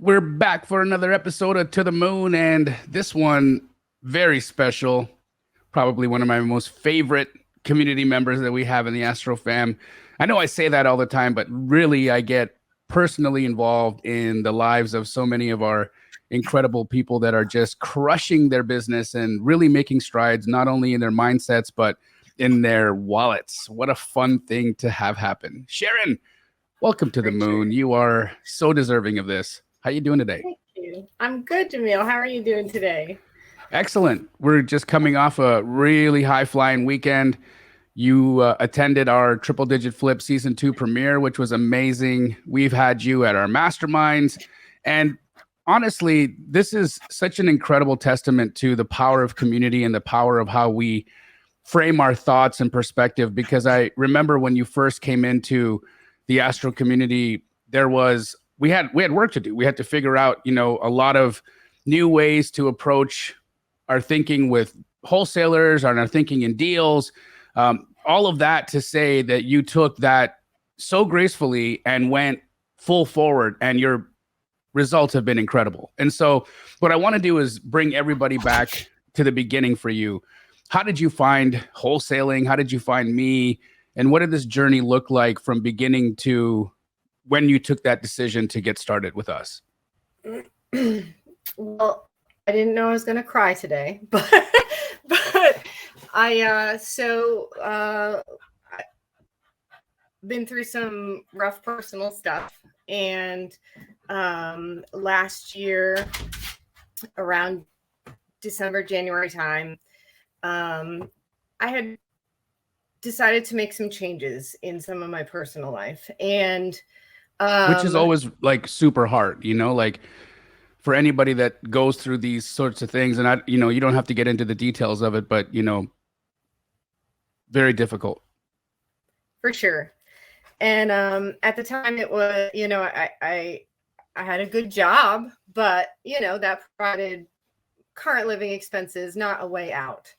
We're back for another episode of To the Moon, and this one very special. Probably one of my most favorite community members that we have in the Astro fam. I know I say that all the time, but really I get personally involved in the lives of so many of our incredible people that are just crushing their business and really making strides, not only in their mindsets, but in their wallets. What a fun thing to have happen. Sharon, welcome to the moon. You are so deserving of this. How you doing today? Thank you. I'm good, Jamil. How are you doing today? Excellent. We're just coming off a really high flying weekend. You attended our Triple Digit Flip Season 2 premiere, which was amazing. We've had you at our masterminds. And honestly, this is such an incredible testament to the power of community and the power of how we frame our thoughts and perspective. Because I remember when you first came into the Astro community, we had work to do. We had to figure out, a lot of new ways to approach our thinking with wholesalers, and our thinking in deals, all of that to say that you took that so gracefully and went full forward, and your results have been incredible. And so what I want to do is bring everybody back to the beginning for you. How did you find wholesaling? How did you find me? And what did this journey look like from beginning to when you took that decision to get started with us? Well, I didn't know I was going to cry today, but I've been through some rough personal stuff. And last year, around December, January time, I had decided to make some changes in some of my personal life. And which is always like super hard, like for anybody that goes through these sorts of things. And you don't have to get into the details of it, but very difficult. For sure. And at the time it was, I had a good job, but that provided current living expenses, not a way out.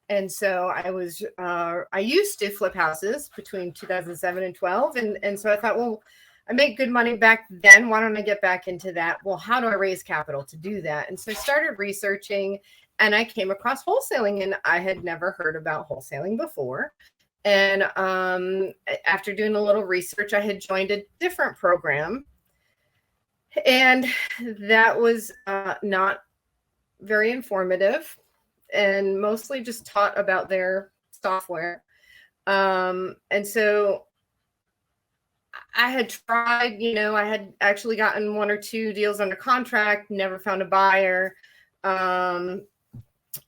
And so I used to flip houses between 2007 and 12. And so I thought, well, I made good money back then. Why don't I get back into that? Well, how do I raise capital to do that? And so I started researching, and I came across wholesaling, and I had never heard about wholesaling before. And after doing a little research, I had joined a different program, and that was not very informative, and mostly just taught about their software. And so I had tried, I had actually gotten 1 or 2 deals under contract, never found a buyer. And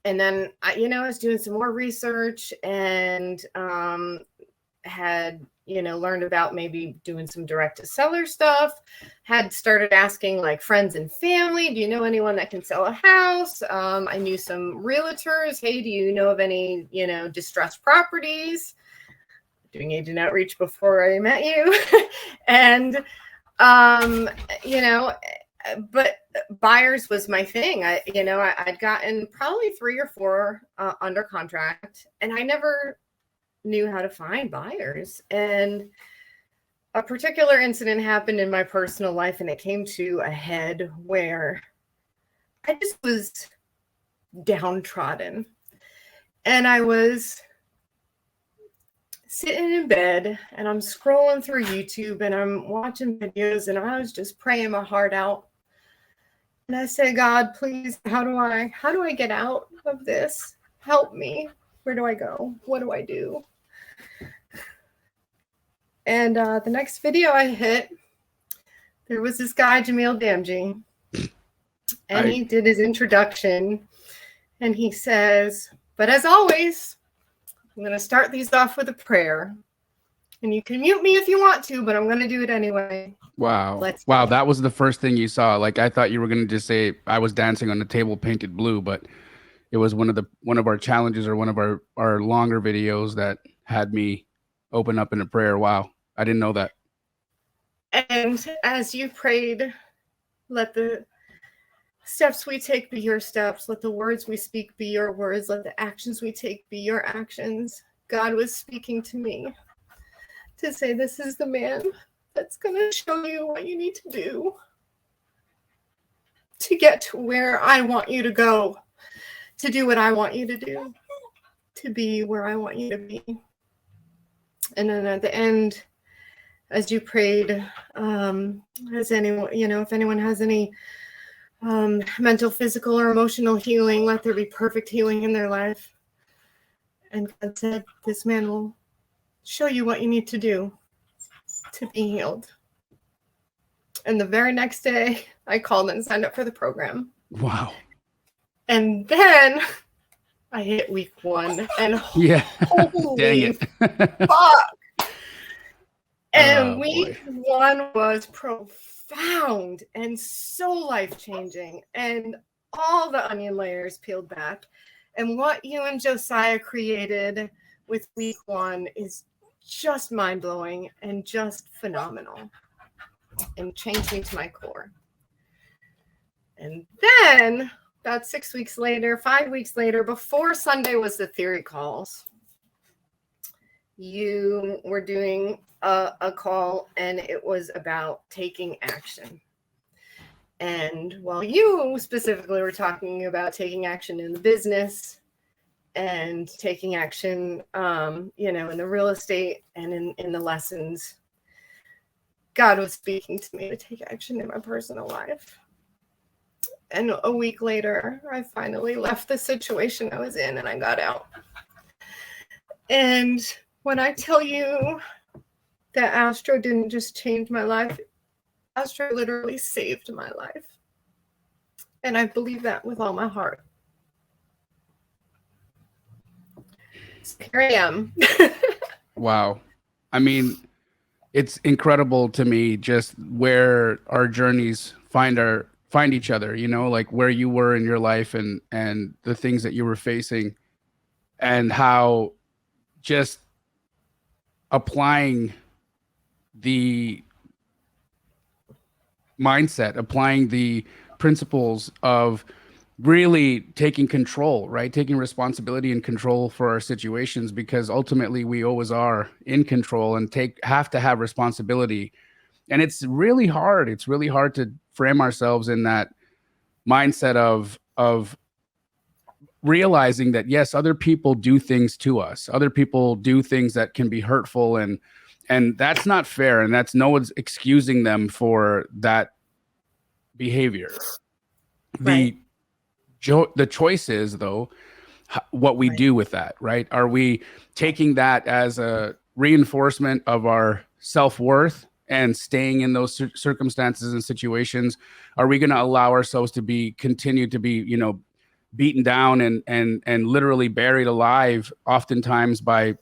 then I was doing some more research and had, learned about maybe doing some direct to seller stuff, had started asking like friends and family, do you know anyone that can sell a house? I knew some realtors. Hey, do you know of any, distressed properties? Doing agent outreach before I met you. And, but buyers was my thing. I'd gotten probably 3 or 4 under contract, and I never knew how to find buyers. And a particular incident happened in my personal life, and it came to a head where I just was downtrodden. And I was sitting in bed, and I'm scrolling through YouTube, and I'm watching videos, and I was just praying my heart out. And I said, God, please, how do I get out of this? Help me. Where do I go? What do I do? And the next video I hit, there was this guy, Jamil Damji, and he did his introduction, and he says, but as always, I'm going to start these off with a prayer. And you can mute me if you want to, but I'm going to do it anyway. Wow. Wow, that was the first thing you saw. Like, I thought you were going to just say I was dancing on the table painted blue, but it was one of our challenges, or one of our longer videos that had me open up in a prayer. Wow. I didn't know that. And as you prayed, let the steps we take be your steps. Let the words we speak be your words. Let the actions we take be your actions. God was speaking to me to say, this is the man that's going to show you what you need to do. to get to where I want you to go, to do what I want you to do, to be where I want you to be. And then at the end, as you prayed, has anyone, if anyone has any mental, physical, or emotional healing, let there be perfect healing in their life. And God said, this man will show you what you need to do to be healed. And the very next day, I called and signed up for the program. Wow. And then I hit week 1, and Yeah. holy Dang it. fuck. And Oh, week 1 was profound and so life-changing, and all the onion layers peeled back. And what you and Josiah created with week 1 is just mind-blowing and just phenomenal, and changed me to my core. And then about 6 weeks later, 5 weeks later, before Sunday was the theory calls, you were doing a call, and it was about taking action. And while you specifically were talking about taking action in the business and taking action, in the real estate and in the lessons, God was speaking to me to take action in my personal life. And a week later, I finally left the situation I was in, and I got out. And when I tell you that Astro didn't just change my life, Astro literally saved my life. And I believe that with all my heart. So here I am. Wow. I mean, it's incredible to me just where our journeys find each other, like where you were in your life and the things that you were facing, and how just applying the mindset, applying the principles of really taking control, right? Taking responsibility and control for our situations, because ultimately we always are in control and have to have responsibility. And it's really hard. It's really hard to frame ourselves in that mindset of realizing that, yes, other people do things to us. Other people do things that can be hurtful, and that's not fair. And that's, no one's excusing them for that behavior. Right. The choice is, though, what we do with that, right? Are we taking that as a reinforcement of our self-worth and staying in those circumstances and situations? Are we going to allow ourselves to continue to be, beaten down and literally buried alive, oftentimes by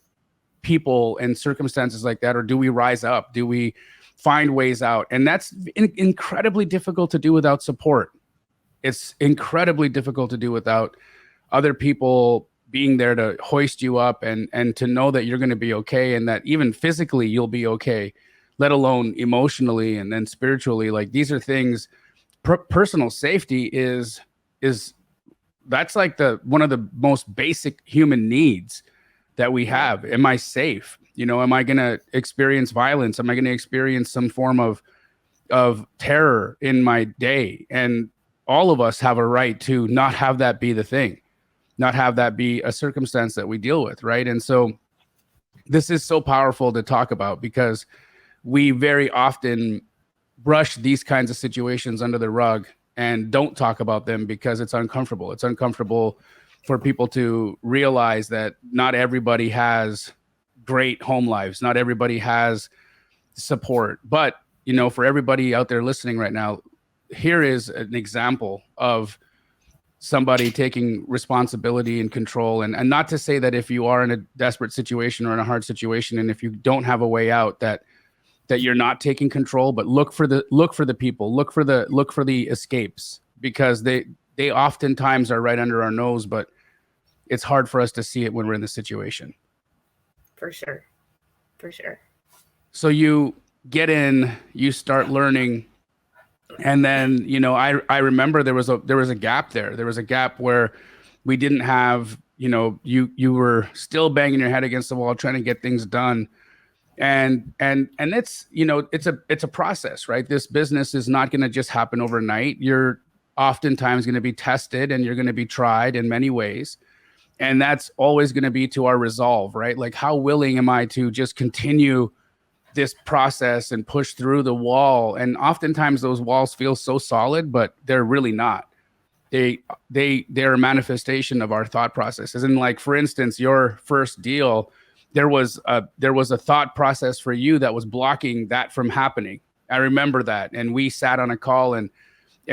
people and circumstances like that? Or do we rise up? Do we find ways out? And that's incredibly difficult to do without support. It's incredibly difficult to do without other people being there to hoist you up and to know that you're going to be okay, and that even physically you'll be okay, let alone emotionally and then spiritually. Like, these are things, personal safety is that's like one of the most basic human needs that we have. Am I safe? Am I going to experience violence? Am I going to experience some form of terror in my day? And all of us have a right to not have that be the thing, not have that be a circumstance that we deal with, right? And so this is so powerful to talk about, because we very often brush these kinds of situations under the rug and don't talk about them because it's uncomfortable. It's uncomfortable for people to realize that not everybody has great home lives. Not everybody has support. But, for everybody out there listening right now, here is an example of somebody taking responsibility and control. And not to say that if you are in a desperate situation or in a hard situation, and if you don't have a way out, that you're not taking control, but look for the people, look for the escapes, because they oftentimes are right under our nose, but it's hard for us to see it when we're in the situation. For sure. So you get in, you start learning, and then, I remember there was a gap there. There was a gap where we didn't have, you were still banging your head against the wall trying to get things done. And it's, it's a process, right? This business is not going to just happen overnight. You're oftentimes going to be tested and you're going to be tried in many ways. And that's always going to be to our resolve, right? Like, how willing am I to just continue this process and push through the wall? And oftentimes those walls feel so solid, but they're really not. They're a manifestation of our thought processes. And like, for instance, your first deal, there was a thought process for you that was blocking that from happening. I remember that. And we sat on a call and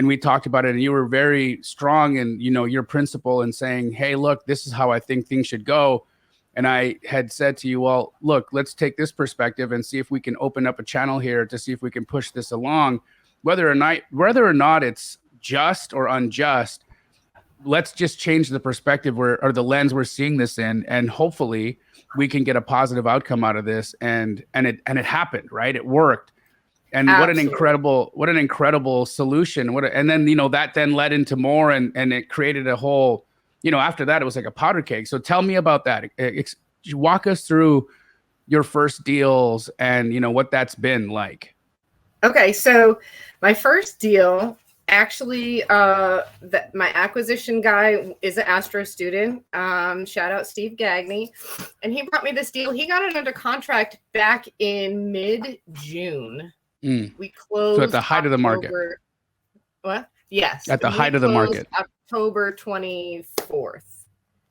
we talked about it, and you were very strong in, your principle and saying, hey, look, this is how I think things should go. And I had said to you, well, look, let's take this perspective and see if we can open up a channel here to see if we can push this along, whether or not it's just or unjust. Let's just change the perspective or the lens we're seeing this in, and hopefully we can get a positive outcome out of this. And it happened, right? It worked. And Absolutely. what an incredible solution. And then, that then led into more, and it created a whole, after that, it was like a powder keg. So tell me about that. Walk us through your first deals and, what that's been like. Okay. So my first deal, actually, my acquisition guy is an Astro student. Shout out Steve Gagney. And he brought me this deal. He got it under contract back in mid-June. We closed. So at the height of the market. What? Yes. At the height of the market. October 24th.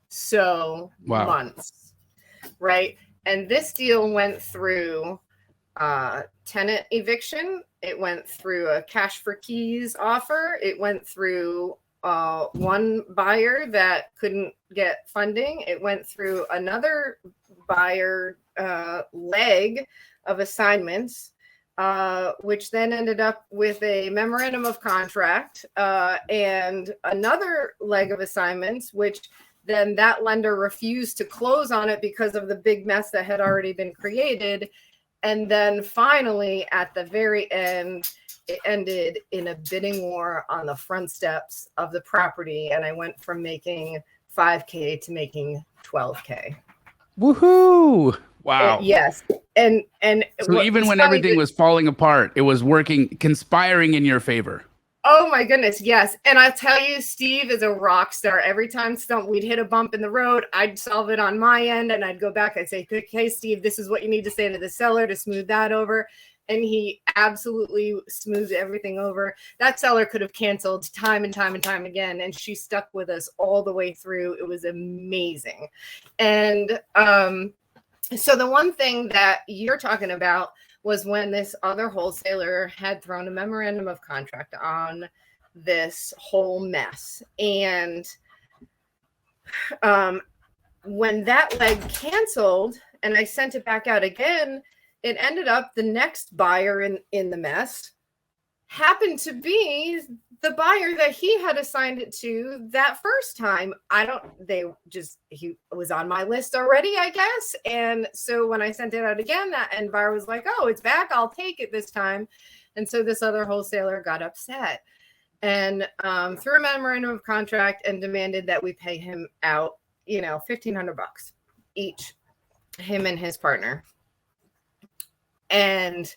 So wow. Months. Right. And this deal went through tenant eviction. It went through a cash for keys offer. It went through one buyer that couldn't get funding. It went through another buyer leg of assignments, which then ended up with a memorandum of contract and another leg of assignments, which then that lender refused to close on it because of the big mess that had already been created. And then finally, at the very end, it ended in a bidding war on the front steps of the property. And I went from making $5K to making $12K. Woohoo! Wow. Yes. And so even when everything was falling apart, it was conspiring in your favor. Oh my goodness, yes. And I tell you, Steve is a rock star. Every time we'd hit a bump in the road, I'd solve it on my end, and I'd go back. I'd say, okay, Steve, this is what you need to say to the seller to smooth that over. And he absolutely smoothed everything over. That seller could have canceled time and time and time again, and she stuck with us all the way through. It was amazing. And so the one thing that you're talking about was when this other wholesaler had thrown a memorandum of contract on this whole mess. And when that leg canceled and I sent it back out again, it ended up the next buyer in the mess happened to be the buyer that he had assigned it to that first time. He was on my list already, I guess. And so when I sent it out again, that end buyer was like, oh, it's back. I'll take it this time. And so this other wholesaler got upset and threw a memorandum of contract and demanded that we pay him out, $1,500 each, him and his partner. And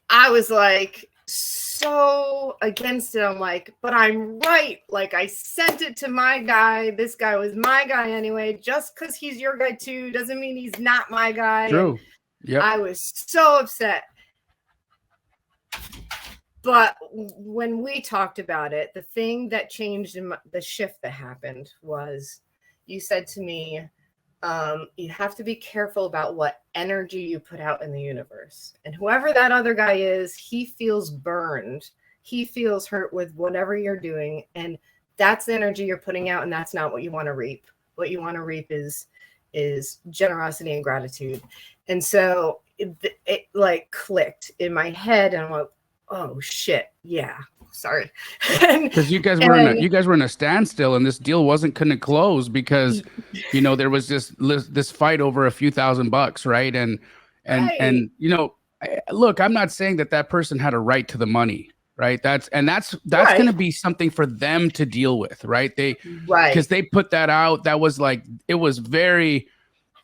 I was like, so against it. I'm like, but I'm right. Like, I sent it to my guy. This guy was my guy anyway. Just because he's your guy too doesn't mean he's not my guy. True. Yeah. I was so upset. But when we talked about it, the thing that changed in the shift that happened was you said to me, you have to be careful about what energy you put out in the universe. And whoever that other guy is, he feels burned. He feels hurt with whatever you're doing. And that's the energy you're putting out. And that's not what you want to reap. What you want to reap is generosity and gratitude. And so it like clicked in my head. And I'm like, oh shit. Yeah. Sorry. Because you guys were in a standstill, and this deal couldn't close because, there was this fight over a few $1,000, right? And look, I'm not saying that person had a right to the money, right? That's right. Going to be something for them to deal with, right? Because they put that out. That was like, it was very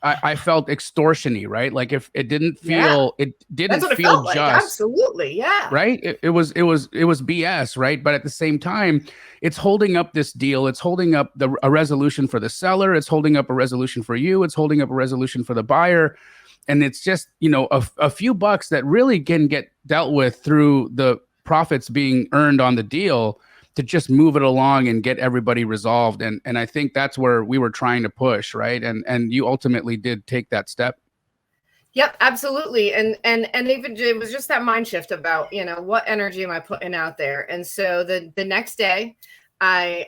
I felt extortiony, right? Like if it didn't Yeah, feel, that's what it feel felt like. just, Absolutely. Yeah. right? It was BS, right? But at the same time, it's holding up this deal. It's holding up a resolution for the seller. It's holding up a resolution for you. It's holding up a resolution for the buyer. And it's just, a few bucks that really can get dealt with through the profits being earned on the deal to just move it along and get everybody resolved. And I think that's where we were trying to push, right? And you ultimately did take that step. Yep, absolutely. And even it was just that mind shift about, what energy am I putting out there? And so the next day I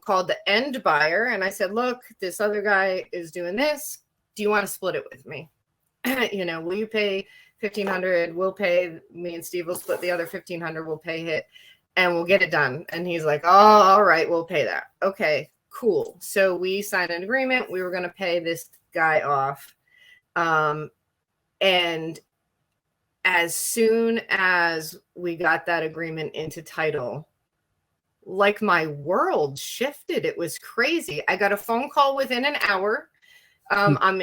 called the end buyer and I said, look, this other guy is doing this. Do you want to split it with me? Will you pay 1,500? We'll pay, me and Steve will split the other 1,500. We'll pay it and we'll get it done. And he's like, oh, all right, we'll pay that. Okay, cool. So we signed an agreement. We were going to pay this guy off. And as soon as we got that agreement into title, like my world shifted. It was crazy. I got a phone call within an hour. I'm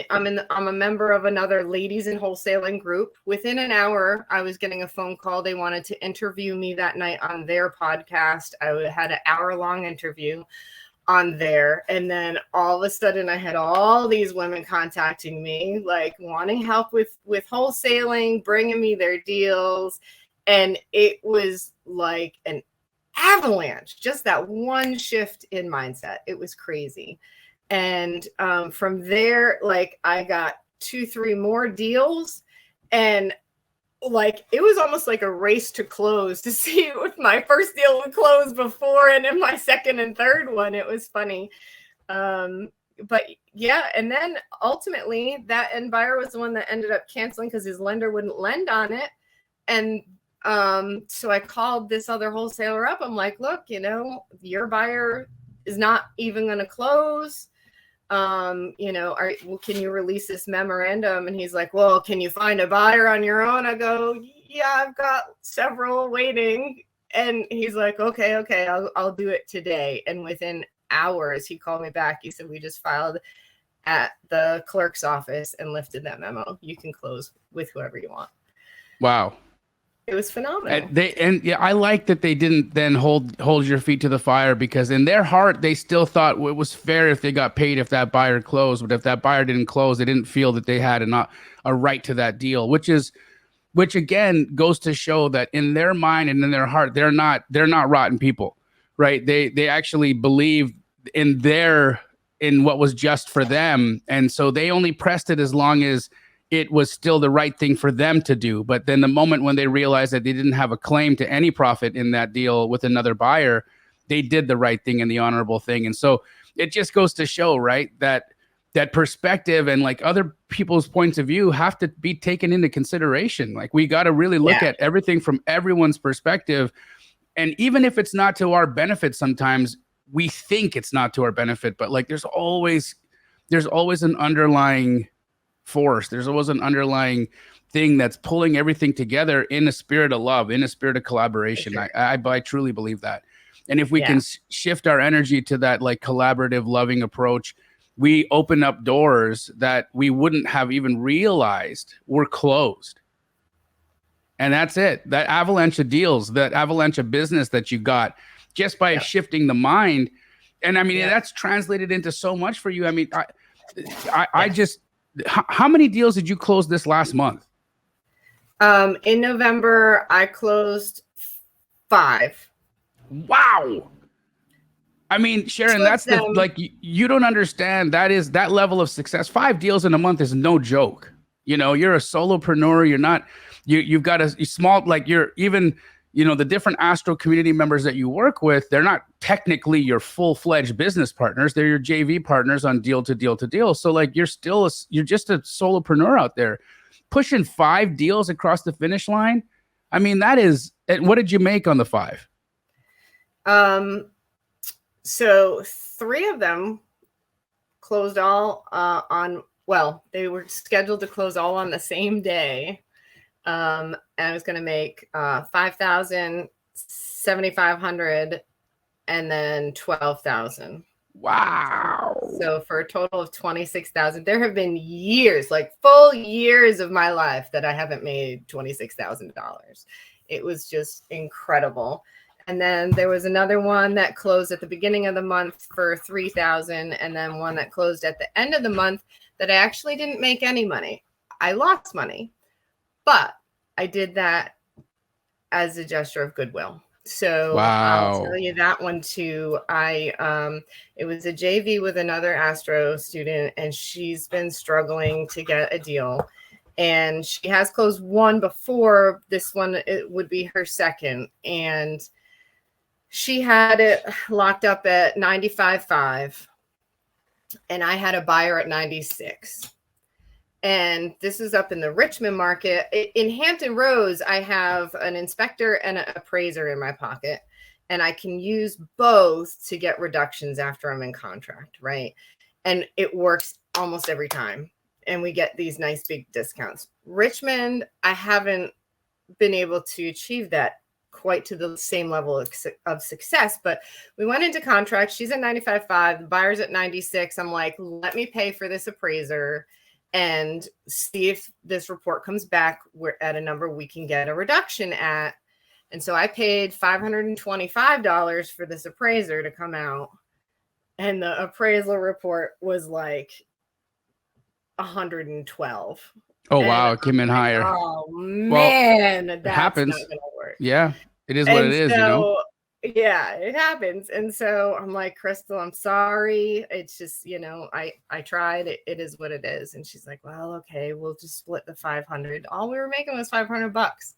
a member of another ladies in wholesaling group. Within an hour, I was getting a phone call. They wanted to interview me that night on their podcast. I had an hour-long interview on there. And then all of a sudden I had all these women contacting me, like wanting help with wholesaling, bringing me their deals. And it was like an avalanche, just that one shift in mindset. It was crazy. And from there, like I got 2-3 more deals, and like it was almost like a race to close to see if my first deal would close before and in my second and third one. It was funny. But yeah, and then ultimately that end buyer was the one that ended up canceling because his lender wouldn't lend on it. And so I called this other wholesaler up. I'm like, look, your buyer is not even going to close. Can you release this memorandum? And he's like, well, can you find a buyer on your own? I go, yeah, I've got several waiting. And he's like, okay, I'll do it today. And within hours, he called me back. He said, we just filed at the clerk's office and lifted that memo. You can close with whoever you want. Wow. It was phenomenal. I like that they didn't then hold your feet to the fire, because in their heart they still thought it was fair if they got paid if that buyer closed. But if that buyer didn't close, they didn't feel that they had a right to that deal, which again goes to show that in their mind and in their heart they're not rotten people, right? They actually believe in what was just for them, and so they only pressed it as long as it was still the right thing for them to do. But then the moment when they realized that they didn't have a claim to any profit in that deal with another buyer, they did the right thing and the honorable thing. And so it just goes to show, right, that perspective and like other people's points of view have to be taken into consideration. Like we got to really look at everything from everyone's perspective. And even if it's not to our benefit, sometimes we think it's not to our benefit, but like there's always an underlying force. There's always an underlying thing that's pulling everything together in a spirit of love, in a spirit of collaboration. Sure. I truly believe that. And if we can shift our energy to that like collaborative, loving approach, we open up doors that we wouldn't have even realized were closed. And that's it. That avalanche of deals, that avalanche of business that you got just by shifting the mind. And I mean, that's translated into so much for you. I mean, I just, how many deals did you close this last month? In November, I closed 5. Wow. I mean, Sharon, that's you don't understand. That level of success. 5 deals in a month is no joke. You're a solopreneur. You're not, you've got a small, like you're even, the different Astro community members that you work with, they're not technically your full-fledged business partners. They're your JV partners on deal to deal to deal. So like you're just a solopreneur out there pushing 5 deals across the finish line. I mean, what did you make on the 5? So 3 of them closed all they were scheduled to close all on the same day. And I was going to make 5,000, 7,500, and then 12,000. Wow. So for a total of 26,000, there have been years, like full years of my life that I haven't made $26,000. It was just incredible. And then there was another one that closed at the beginning of the month for 3,000, and then one that closed at the end of the month that I actually didn't make any money. I lost money, but I did that as a gesture of goodwill. So Wow. I'll tell you that one too. It was a JV with another Astro student, and she's been struggling to get a deal. And she has closed one before. This one, it would be her second. And she had it locked up at 95.5, and I had a buyer at 96. And this is up in the Richmond market. In Hampton Roads, I have an inspector and an appraiser in my pocket, and I can use both to get reductions after I'm in contract, right? And it works almost every time. And we get these nice big discounts. Richmond, I haven't been able to achieve that quite to the same level of success, but we went into contract. She's at 95.5, the buyer's at 96. I'm like, let me pay for this appraiser and see if this report comes back we're at a number we can get a reduction at. And so I paid $525 for this appraiser to come out, and the appraisal report was like 112. Oh, wow. It came in higher. Oh, man. Well, that's happens. not gonna work. Yeah, it is what it is, you know? Yeah, it happens. And so I'm like, Crystal, I'm sorry. It's just, I tried. It is what it is. And she's like, well, okay, we'll just split the 500. All we were making was $500.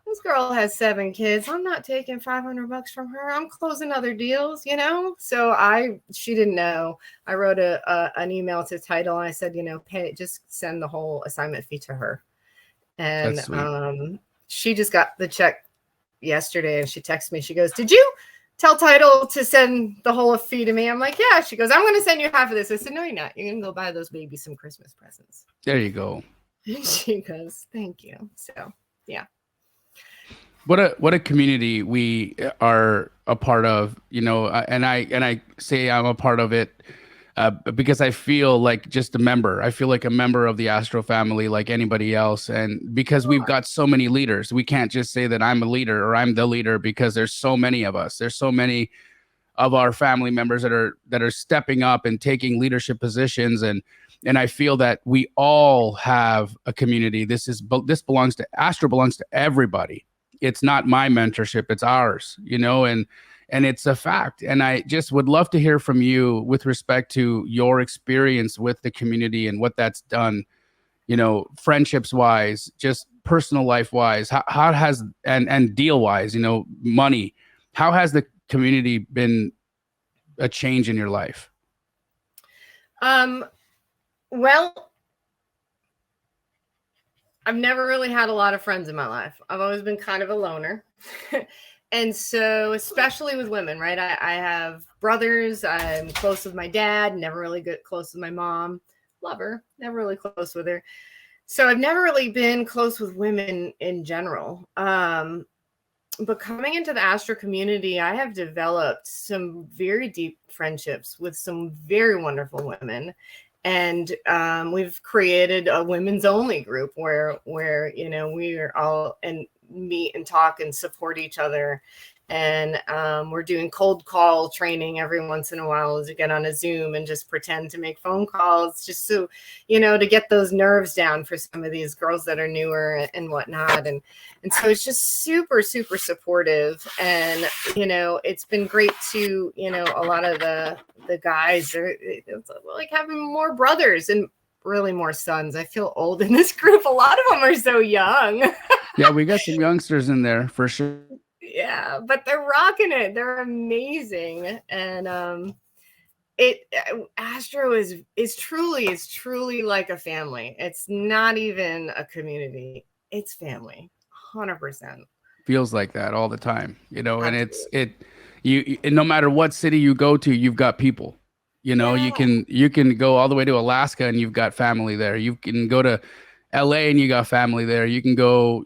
This girl has 7 kids. I'm not taking $500 from her. I'm closing other deals, So she didn't know. I wrote an email to title, and I said, just send the whole assignment fee to her. And she just got the check yesterday, and she texted me. She goes, did you tell title to send the whole fee to me? I'm like, yeah. She goes, I'm going to send you half of this. I said, no, you're not. You're going to go buy those babies some Christmas presents. There you go. And she goes, thank you. So, yeah. What a community we are a part of, and I say I'm a part of it because I feel like just a member. I feel like a member of the Astro family, like anybody else. And because we've got so many leaders, we can't just say that I'm a leader or I'm the leader, because there's so many of us. There's so many of our family members that are stepping up and taking leadership positions. And I feel that we all have a community. This belongs to Astro, belongs to everybody. It's not my mentorship, it's ours, and it's a fact. And I just would love to hear from you with respect to your experience with the community and what that's done, friendships wise, just personal life wise, how has, and deal wise, money, how has the community been a change in your life? Well, I've never really had a lot of friends in my life. I've always been kind of a loner. And so, especially with women, right? I have brothers. I'm close with my dad, never really get close with my mom. Love her, never really close with her. So I've never really been close with women in general. But coming into the Astro community, I have developed some very deep friendships with some very wonderful women. And we've created a women's only group where we are all and meet and talk and support each other. And we're doing cold call training every once in a while to get on a Zoom and just pretend to make phone calls, just so, to get those nerves down for some of these girls that are newer and whatnot. And so it's just super, super supportive. And, it's been great to, a lot of the guys are like having more brothers and really more sons. I feel old in this group. A lot of them are so young. Yeah, we got some youngsters in there for sure. Yeah, but they're rocking it. They're amazing. And Astro is truly like a family. It's not even a community. It's family. 100%. Feels like that all the time, Absolutely. and you no matter what city you go to, you've got people. Yeah. You can go all the way to Alaska and you've got family there. You can go to LA and you got family there. You can go,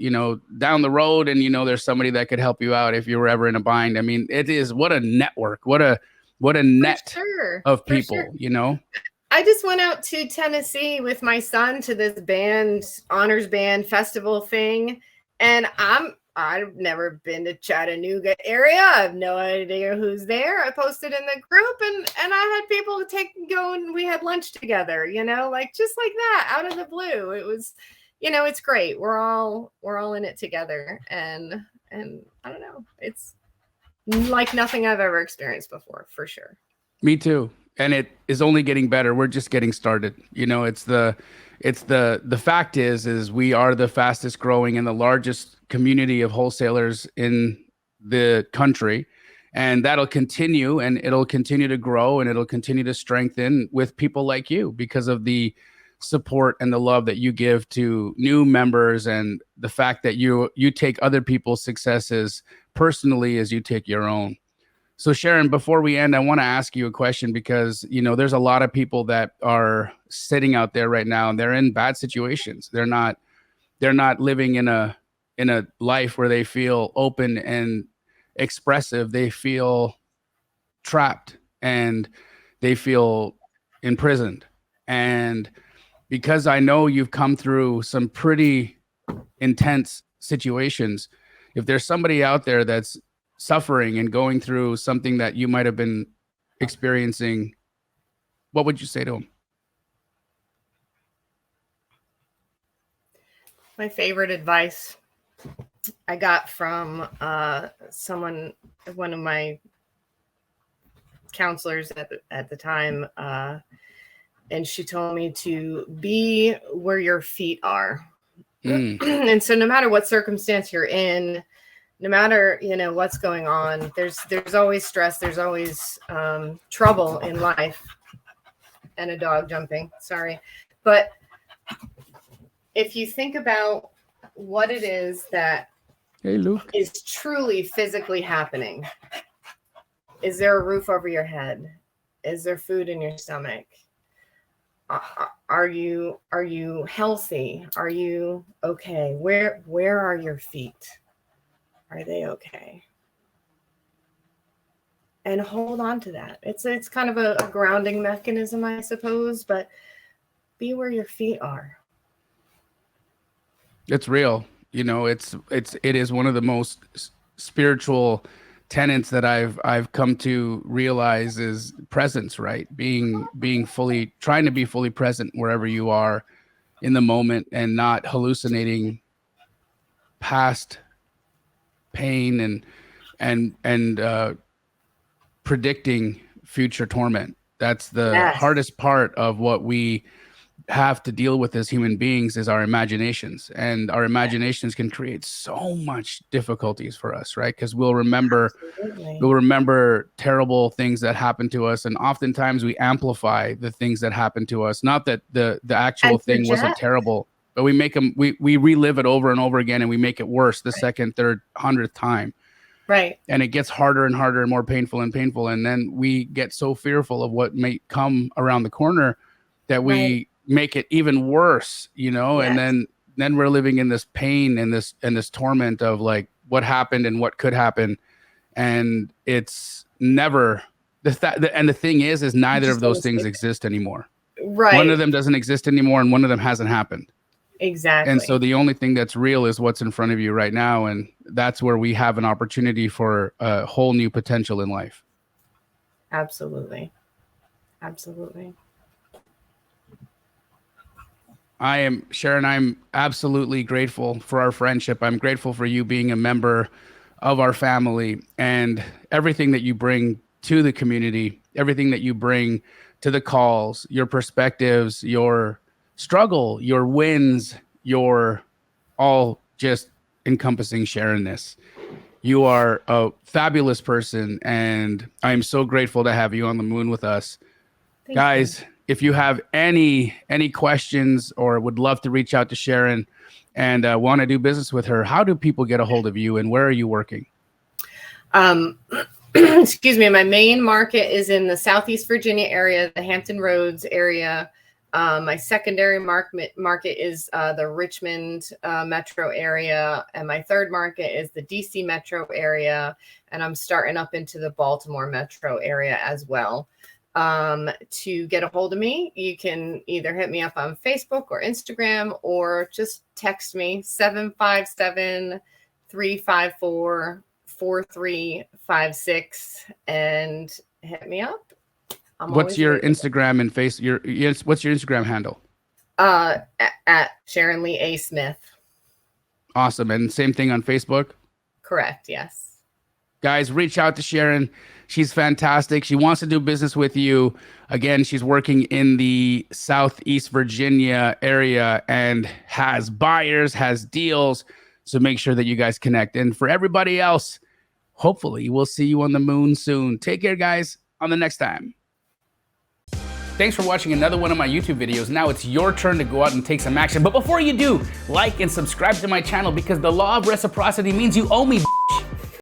down the road and there's somebody that could help you out if you were ever in a bind. I mean, it is what a network, what a What a net sure. of For people, sure. you know? I just went out to Tennessee with my son to this band, honors band festival thing. And I've never been to Chattanooga area. I have no idea who's there. I posted in the group and I had people go and we had lunch together, you know, like just like that out of the blue. It was, you know, it's great. We're all in it together. And I don't know, it's like nothing I've ever experienced before, for sure. Me too. And it is only getting better. We're just getting started. You know, the fact is we are the fastest growing and the largest community of wholesalers in the country. And that'll continue, and it'll continue to grow, and it'll continue to strengthen with people like you because of the support and the love that you give to new members, and the fact that you take other people's successes personally as you take your own. So Sharon, before we end, I want to ask you a question because, you know, there's a lot of people that are sitting out there right now and they're in bad situations. They're not living in a life where they feel open and expressive. They feel trapped and they feel imprisoned. And because I know you've come through some pretty intense situations, if there's somebody out there that's suffering and going through something that you might have been experiencing, what would you say to them? My favorite advice I got from one of my counselors at the time, and she told me to be where your feet are. And so no matter what circumstance you're in, no matter, you know, what's going on, there's always stress, there's always trouble in life. And a dog jumping, sorry. But if you think about what it is that is truly physically happening, is there a roof over your head? Is there food in your stomach? Are you healthy? Are you okay? Where are your feet? Are they okay? And hold on to that. It's kind of a grounding mechanism, I suppose, but be where your feet are. It's real. You know, it is one of the most spiritual tenets that I've come to realize is presence, right? Trying to be fully present wherever you are in the moment and not hallucinating past pain and predicting future torment. That's the hardest part of what we have to deal with as human beings is our imaginations, and our imaginations can create so much difficulties for us, right? Because we'll remember terrible things that happen to us, and oftentimes we amplify the things that happen to us. Not that the actual thing wasn't terrible, but we make them, we relive it over and over again, and we make it worse the second, third, 100th time. Right. And it gets harder and harder and more painful and painful. And then we get so fearful of what may come around the corner that we make it even worse, you know. Yes. And then we're living in this pain and this torment of like what happened and what could happen. And it's never and the thing is neither of those things exist anymore. Right. One of them doesn't exist anymore and one of them hasn't happened. Exactly. And so the only thing that's real is what's in front of you right now. And that's where we have an opportunity for a whole new potential in life. Absolutely. Absolutely. Sharon, I'm absolutely grateful for our friendship. I'm grateful for you being a member of our family and everything that you bring to the community, everything that you bring to the calls, your perspectives, your struggle, your wins, your all just encompassing Sharon-ness. You are a fabulous person, and I'm so grateful to have you on the moon with us. Guys, if you have any questions or would love to reach out to Sharon and want to do business with her, how do people get a hold of you and where are you working? Excuse me. My main market is in the Southeast Virginia area, the Hampton Roads area. My secondary market is the Richmond metro area, and my third market is the DC metro area, and I'm starting up into the Baltimore metro area as well. To get a hold of me, you can either hit me up on Facebook or Instagram, or just text me 757-354-4356 and hit me up. What's your Instagram and what's your Instagram handle? At Sharon-Lee A. Smith. Awesome. And same thing on Facebook? Correct, yes. Guys, reach out to Sharon. She's fantastic. She wants to do business with you. Again, she's working in the Southeast Virginia area and has buyers, has deals. So make sure that you guys connect. And for everybody else, hopefully we'll see you on the moon soon. Take care, guys. On the next time. Thanks for watching another one of my YouTube videos. Now it's your turn to go out and take some action. But before you do, like and subscribe to my channel, because the law of reciprocity means you owe me, bitch.